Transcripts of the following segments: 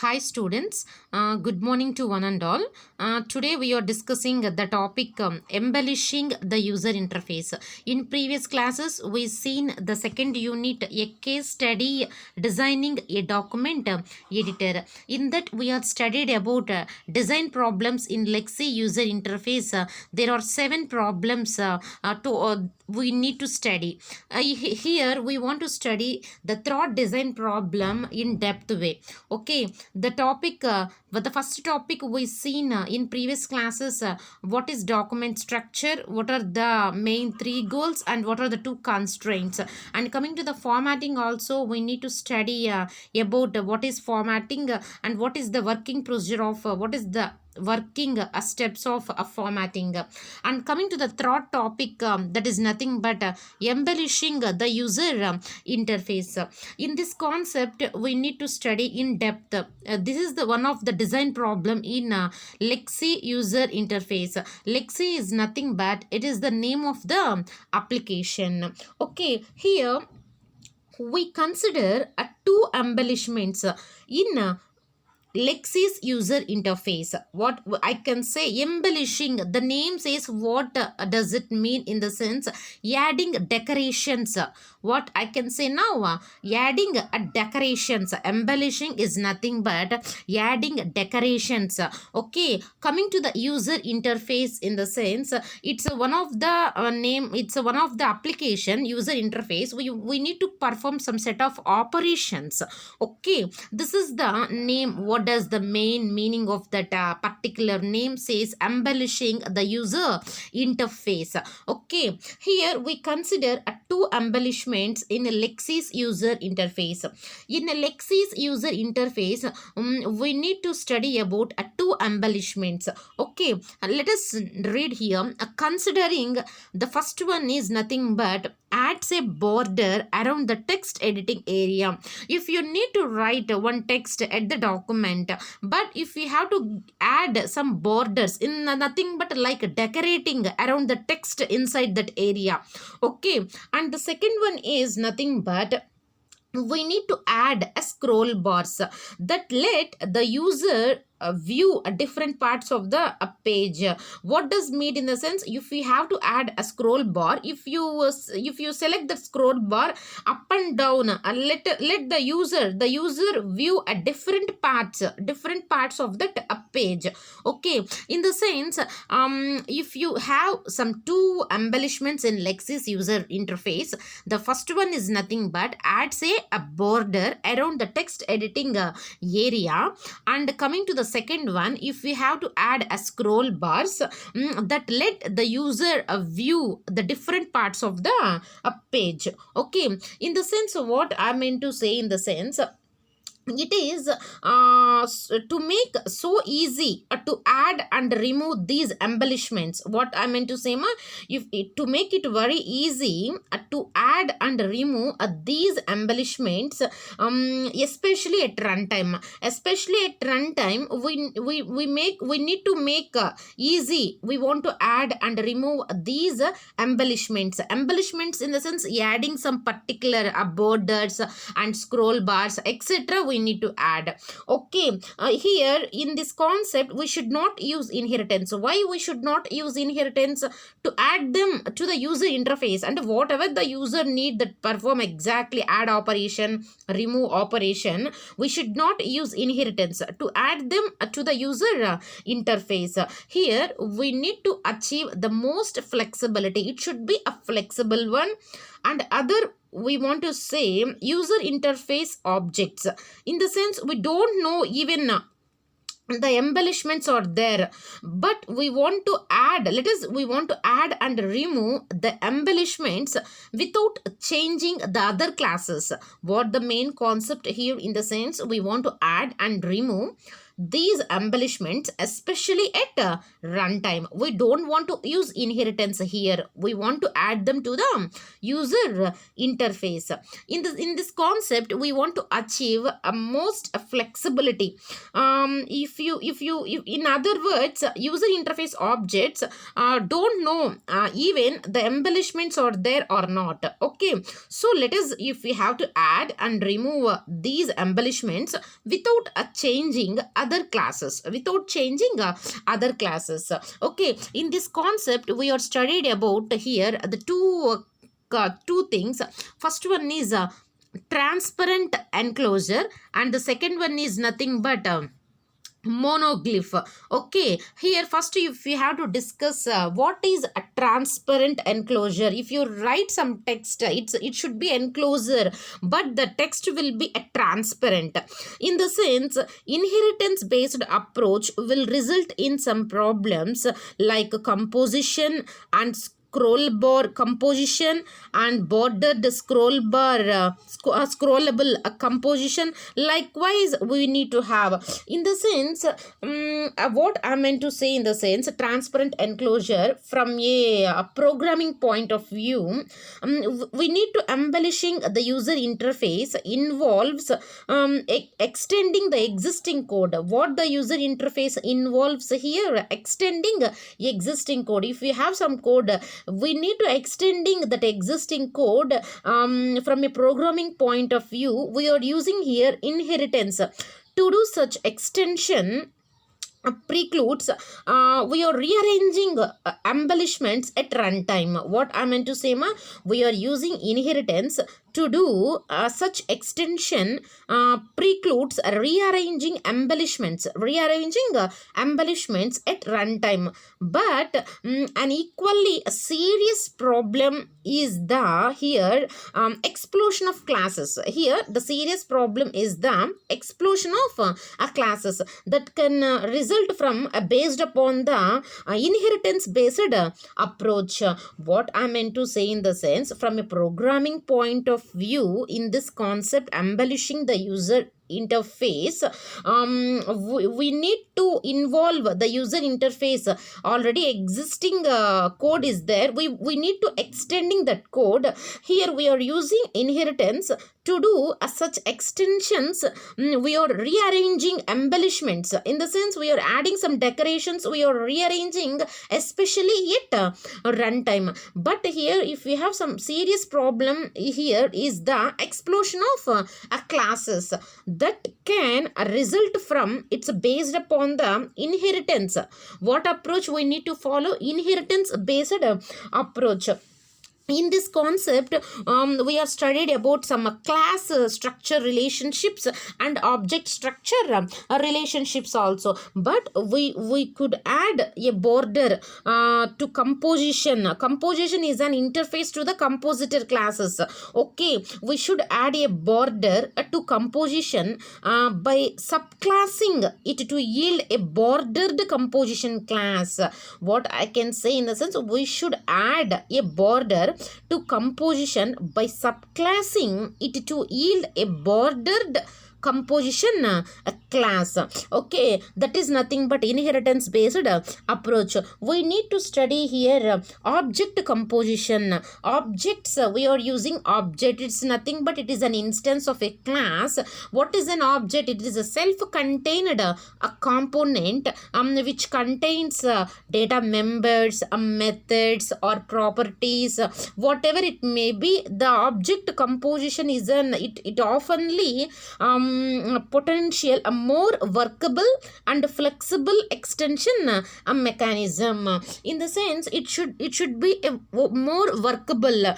Hi students, good morning to one and all. Today we are discussing the topic embellishing the user interface. In previous classes we seen the second unit, a case study designing a document editor. In that we have studied about design problems in Lexi user interface. There are 7 problems we need to study. Here we want to study the third design problem in depth way. Okay, the topic but the first topic we seen in previous classes, what is document structure, what are the main 3 goals, and what are the 2 constraints. And coming to the formatting also, we need to study about what is formatting, and what is the working procedure of what is the working steps of formatting. And coming to the third topic, that is nothing but embellishing the user interface. In this concept we need to study in depth. This is the one of the design problem in Lexi user interface. Lexi is nothing but it is the name of the application. Okay, here we consider 2 embellishments in Lexi's user interface. What I can say, embellishing, the name says what does it mean, in the sense adding decorations. What I can say now, adding decorations. Embellishing is nothing but adding decorations. Okay, coming to the user interface, in the sense it's one of the name, it's one of the application user interface. We need to perform some set of operations. Okay, this is the name. What does the main meaning of that particular name says? Embellishing the user interface. Okay, here we consider 2 embellishments in Lexi's user interface. In Lexi's user interface, we need to study about 2 embellishments. Okay, let us read here. Considering the first one is nothing but adds a border around the text editing area. If you need to write one text at the document, but if we have to add some borders in nothing but like decorating around the text inside that area. Okay, and the second one is nothing but we need to add a scroll bars that let the user view different parts of the page. What does mean, in the sense, if we have to add a scroll bar, if you select the scroll bar up and down, let the user view a different parts of that page. Okay, in the sense, if you have some 2 embellishments in Lexi's user interface, the first one is nothing but adds a border around the text editing area. And coming to the second one, if we have to add a scroll bars that let the user view the different parts of the page. Okay, in the sense, what I meant to say, in the sense, it is to make so easy to add and remove these embellishments. What I meant to say, to make it very easy to add and remove these embellishments, especially at runtime. We need to make easy. We want to add and remove these embellishments in the sense adding some particular borders and scroll bars, etc. we need to add. Okay, here in this concept we should not use inheritance. Why we should not use inheritance? To add them to the user interface, and whatever the user need that perform exactly add operation, remove operation, we should not use inheritance to add them to the user interface. Here we need to achieve the most flexibility. It should be a flexible one. And other, we want to say user interface objects, in the sense we don't know even the embellishments are there, but we want to add, we want to add and remove the embellishments without changing the other classes. What the main concept here, in the sense we want to add and remove these embellishments, especially at runtime. We don't want to use inheritance here. We want to add them to the user interface. In this concept, we want to achieve a most flexibility. If in other words, user interface objects don't know even the embellishments are there or not. Okay, so let us, if we have to add and remove these embellishments without changing other classes, okay, in this concept we are studied about here the two things. First one is transparent enclosure, and the second one is nothing but monoglyph. Okay, here first if we have to discuss what is a transparent enclosure. If you write some text, it should be enclosure, but the text will be a transparent. In the sense, inheritance based approach will result in some problems like composition and scroll bar composition and bordered scroll bar scrollable composition. Likewise, we need to have, in the sense, what I meant to say, in the sense, transparent enclosure from a programming point of view, we need to embellishing the user interface involves extending the existing code. What the user interface involves here, extending existing code. If we have some code, we need to extending that existing code from a programming point of view. We are using here inheritance. To do such extension precludes we are rearranging embellishments at runtime. What I meant to say, we are using inheritance to do such extension precludes rearranging embellishments at runtime. But an equally serious problem is the here explosion of classes. Here the serious problem is the explosion of classes that can result from based upon the inheritance based approach. What I meant to say, in the sense, from a programming point of view, in this concept, embellishing the user interface, we need to involve the user interface. Already existing code is there, we need to extending that code. Here we are using inheritance to do such extensions. We are rearranging embellishments, in the sense we are adding some decorations, we are rearranging, especially at runtime. But here if we have some serious problem here is the explosion of classes that can result from, it's based upon the inheritance. What approach we need to follow? Inheritance based approach. In this concept, we have studied about some class structure relationships and object structure relationships also. But we could add a border to composition. Composition is an interface to the compositor classes. Okay, we should add a border to composition by subclassing it to yield a bordered composition class. What I can say, in the sense, we should add a border to composition by subclassing it to yield a bordered composition class. Okay, that is nothing but inheritance based approach. We need to study here object composition. Objects, we are using object. It's nothing but it is an instance of a class. What is an object? It is a self-contained a component which contains data members, methods or properties, whatever it may be. The object composition is it oftenly potential a more workable and flexible extension mechanism. In the sense, it should be a more workable.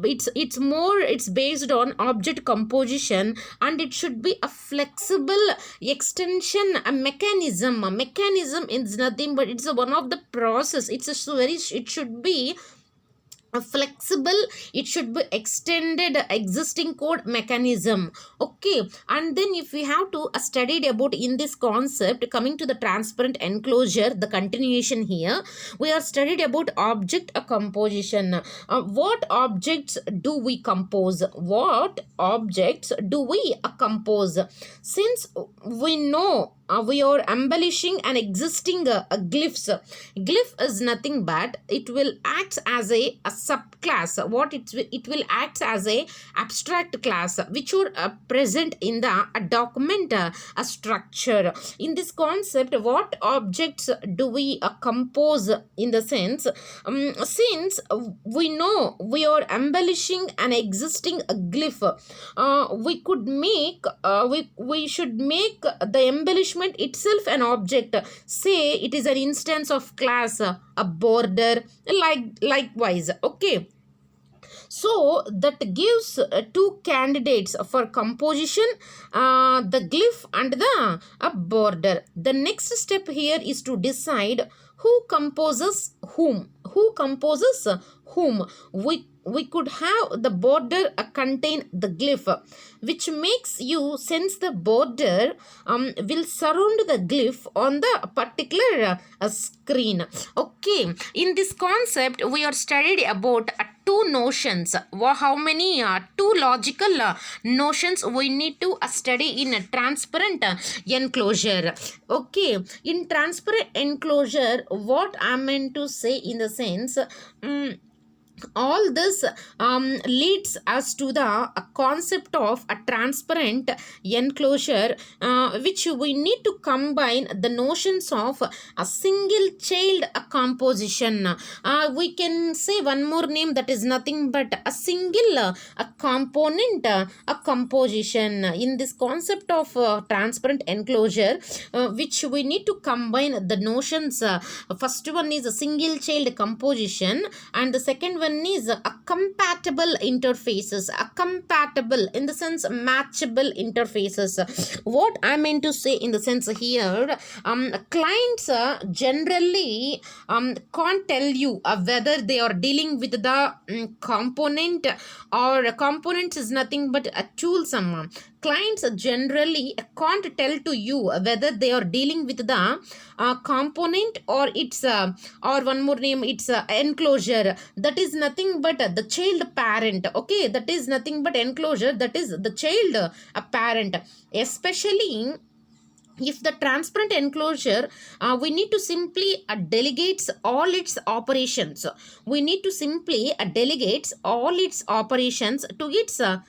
It's based on object composition, and it should be a flexible extension mechanism. Mechanism is nothing but it's one of the process. It should be flexible, it should be extended existing code mechanism. Okay, and then if we have to studied about in this concept, coming to the transparent enclosure, the continuation here, we are studied about object composition. What objects do we compose? Since we know we are embellishing an existing glyphs. Glyph is nothing but it will act as a subclass. What it will act as a abstract class which are present in the document a structure. In this concept, what objects do we compose in the sense, since we know we are embellishing an existing glyph, we could make we should make the embellishment itself an object. Say it is an instance of class, a border, likewise. Okay, so that gives two candidates for composition, the glyph and the border. The next step here is to decide who composes whom. Who composes whom? We could have the border contain the glyph, which makes you sense the border will surround the glyph on the particular screen. Okay, in this concept we are studied about two notions. How many two logical notions we need to study in a transparent enclosure. Okay, in transparent enclosure, what I meant to say in the sense, all this leads us to the concept of a transparent enclosure, which we need to combine the notions of a single child composition. We can say one more name, that is nothing but a single a component a composition. In this concept of transparent enclosure, which we need to combine the notions, first one is a single child composition, and the second one is a compatible interfaces. A compatible in the sense matchable interfaces. What I mean to say in the sense here, clients generally can't tell you whether they are dealing with the component, or components is nothing but a tool. Some clients generally can't tell to you whether they are dealing with the component or it's or one more name, it's enclosure, that is nothing but the child parent. Okay, that is nothing but enclosure, that is the child parent. Especially if the transparent enclosure, we need to simply delegates all its operations. We need to simply delegates all its operations to its a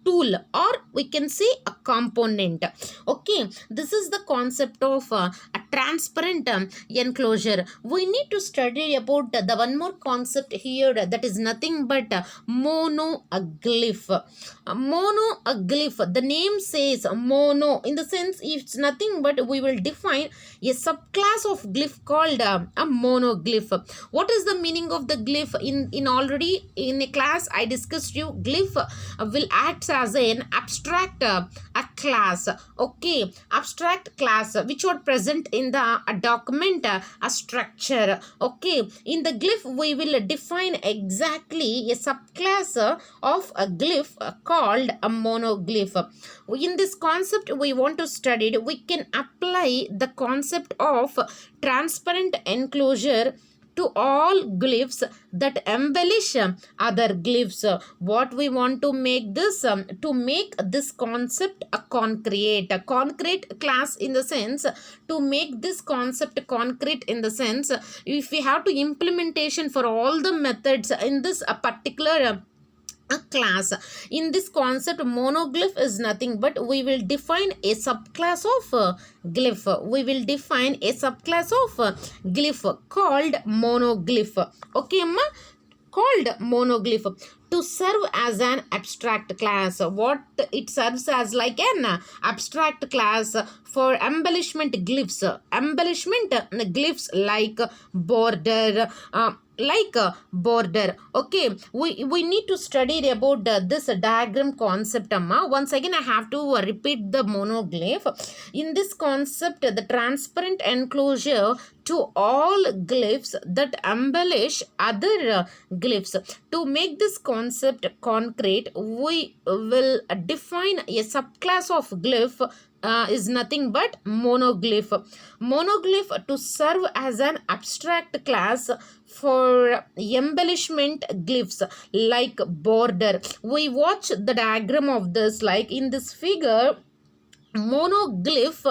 tool, or we can say a component. Okay, this is the concept of a transparent enclosure. We need to study about the one more concept here, that is nothing but monoglyph. Monoglyph, the name says mono, in the sense it's nothing but we will define a subclass of glyph called a monoglyph. What is the meaning of the glyph? In already in a class I discussed you, glyph will act as an abstract a class. Okay, abstract class which are present in the document a structure. Okay, in the glyph we will define exactly a subclass of a glyph called a monoglyph. In this concept we want to study, we can apply the concept of transparent enclosure to all glyphs that embellish other glyphs. What we want to make this, to make this concept a concrete class, in the sense to make this concept concrete, in the sense if we have to implementation for all the methods in this particular a class. In this concept, monoglyph is nothing but we will define a subclass of glyph. We will define a subclass of glyph called monoglyph. Okay, amma? Called monoglyph to serve as an abstract class. What it serves as, like an abstract class for embellishment glyphs. Embellishment glyphs like border, border. Okay, we need to study about this diagram concept, amma. Once again I have to repeat the monoglyph. In this concept, the transparent enclosure to all glyphs that embellish other glyphs. To make this concept concrete, we will define a subclass of glyph is nothing but monoglyph. Monoglyph to serve as an abstract class for embellishment glyphs like border. We watch the diagram of this, like in this figure monoglyph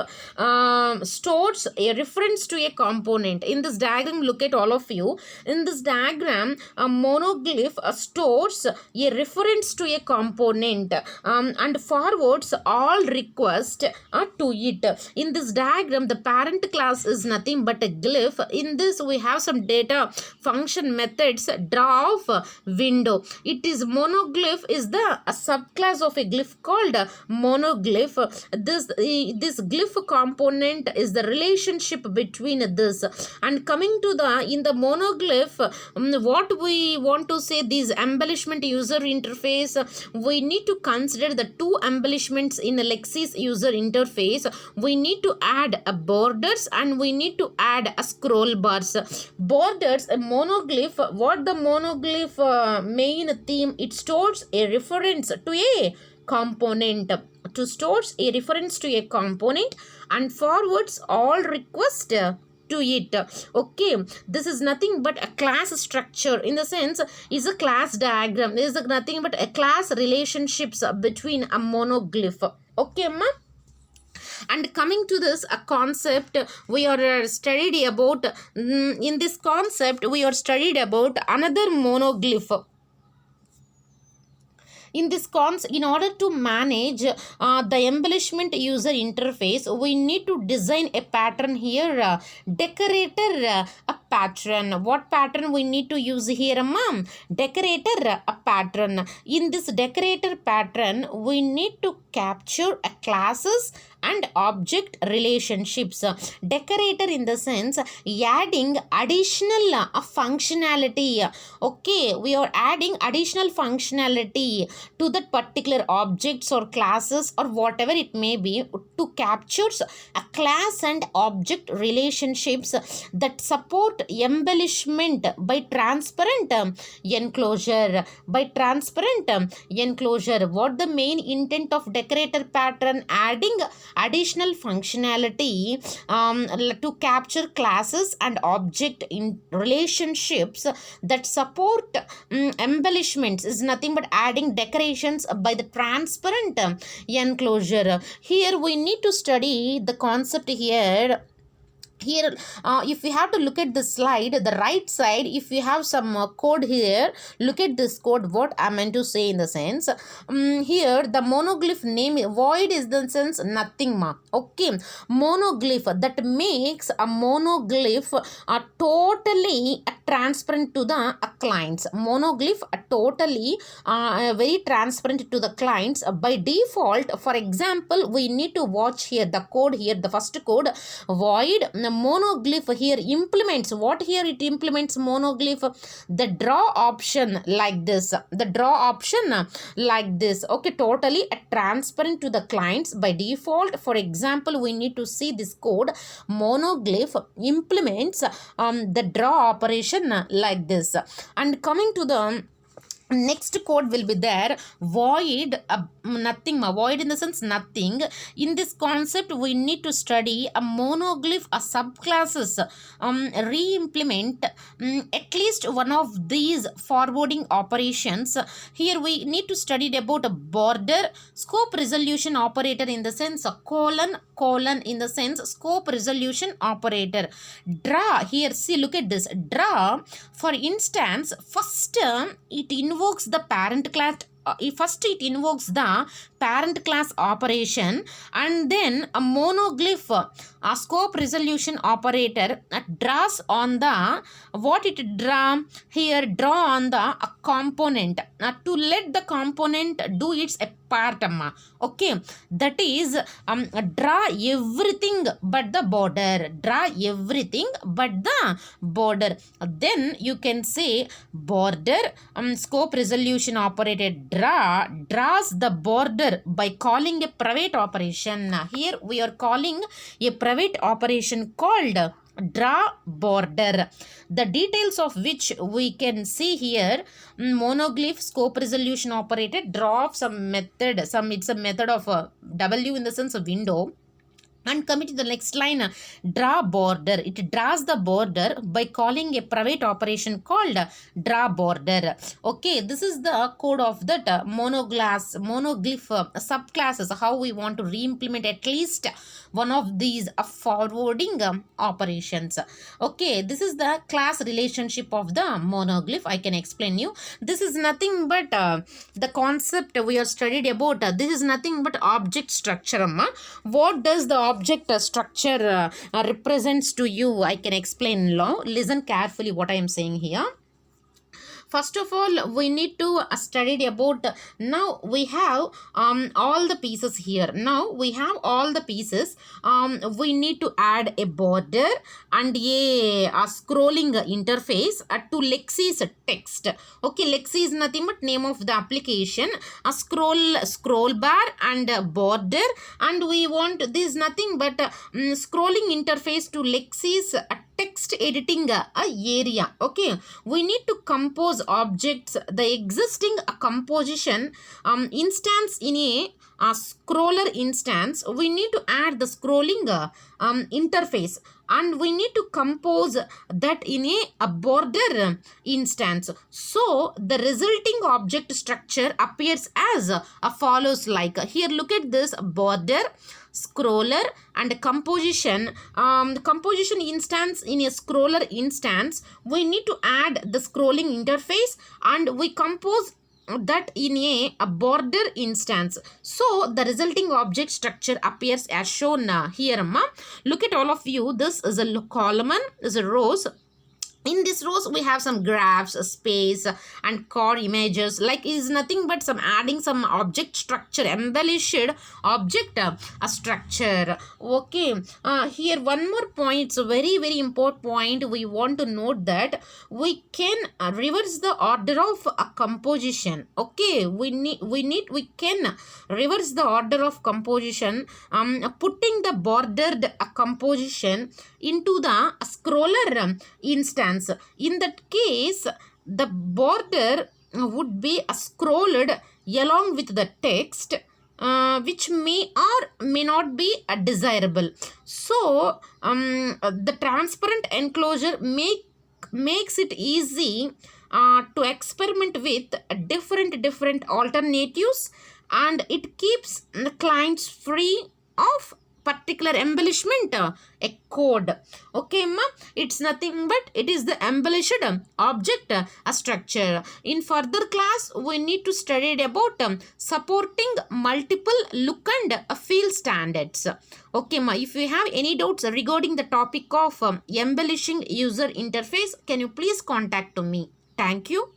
stores a reference to a component. In this diagram, look at all of you. In this diagram, a monoglyph stores a reference to a component and forwards all request to it. In this diagram, the parent class is nothing but a glyph. In this, we have some data function methods. Draw of window. It is monoglyph is the a subclass of a glyph called monoglyph. This glyph component is the relationship between this. And coming to the in the monoglyph, what we want to say, this embellishment user interface, we need to consider the two embellishments in Lexi's user interface. We need to add a borders and we need to add a scroll bars. Borders, a monoglyph, what the monoglyph main theme, it stores a reference to a component, to stores a reference to a component and forwards all request to it. Okay, this is nothing but a class structure, in the sense is a class diagram. This is nothing but a class relationships between a monoglyph. Okay, ma. And coming to this a concept, we are studied about in this concept we are studied about another monoglyph. In this in order to manage the embellishment user interface, we need to design a pattern here, decorator a pattern. What pattern we need to use here, ma'am? Decorator a pattern. In this decorator pattern, we need to capture a classes and object relationships. Decorator in the sense adding additional functionality. Okay, we are adding additional functionality to that particular objects or classes or whatever it may be to captures a class and object relationships that support embellishment by transparent enclosure. By transparent enclosure, what the main intent of decorator pattern? Adding additional functionality to capture classes and object in relationships that support embellishments is nothing but adding decorations by the transparent enclosure. Here we need to study the concept here. If we have to look at the slide, the right side, if we have some code here, look at this code, what I meant to say in the sense, here the monoglyph name, void is the sense nothing, ma. Okay, monoglyph, that makes a monoglyph totally transparent to the clients. Monoglyph totally very transparent to the clients by default. For example, we need to watch here the code here, the first code, void monoglyph here implements what? Here it implements monoglyph, the draw option like this, the draw option like this. Okay, totally transparent to the clients by default. For example, we need to see this code, monoglyph implements the draw operation like this. And coming to the next code will be there, void nothing, void in the sense nothing. In this concept we need to study a monoglyph, a subclasses, re-implement at least one of these forwarding operations. Here we need to study about a border, scope resolution operator in the sense a colon in the sense scope resolution operator. Draw, here see, look at this draw. For instance, first it invokes the parent class. First it invokes the parent class operation and then a monoglyph, a scope resolution operator draws on the what it draw here, draw on the component to let the component do its part. Okay, that is draw everything but the border, draw everything but the border. Then you can say border scope resolution operator draws the border by calling a private operation. Here we are calling a private operation called draw border, the details of which we can see here. Monoglyph scope resolution operator draw of some method, it's a method of W in the sense of window. And coming to the next line, draw border. It draws the border by calling a private operation called draw border. Okay, this is the code of that monoglyph subclasses. How we want to re-implement at least one of these forwarding operations. Okay, this is the class relationship of the monoglyph. I can explain you. This is nothing but the concept we are studied about. This is nothing but object structure. What does the object structure represents to you? I can explain now. Listen carefully what I am saying here. First of all, we need to study about, now we have all the pieces here. Now we have all the pieces. We need to add a border and a scrolling interface to Lexi's text. Okay, Lexi is nothing but name of the application. A scroll bar and a border, and we want this nothing but scrolling interface to Lexi's text editing area. Okay, we need to compose objects, the existing composition instance in a scroller instance. We need to add the scrolling interface, and we need to compose that in a border instance. So the resulting object structure appears as follows. Like here, look at this: border, scroller, and composition. The composition instance in a scroller instance, we need to add the scrolling interface, and we compose that in a border instance. So the resulting object structure appears as shown here. Look at all of you. This is a column, is a rows. In this rows, we have some graphs, space, and core images. Like is nothing but some adding some object structure, embellished object structure. Okay. Here one more point. It's a very very important point. We want to note that we can reverse the order of a composition. Okay. We can reverse the order of composition. Putting the bordered composition into the scroller instance. In that case, the border would be scrolled along with the text, which may or may not be desirable. So the transparent enclosure makes it easy to experiment with different alternatives, and it keeps the clients free of particular embellishment a code. Okay, it's nothing but it is the embellished object structure. In further class, we need to study about supporting multiple look and feel standards. Okay, if you have any doubts regarding the topic of embellishing user interface, can you please contact to me. Thank you.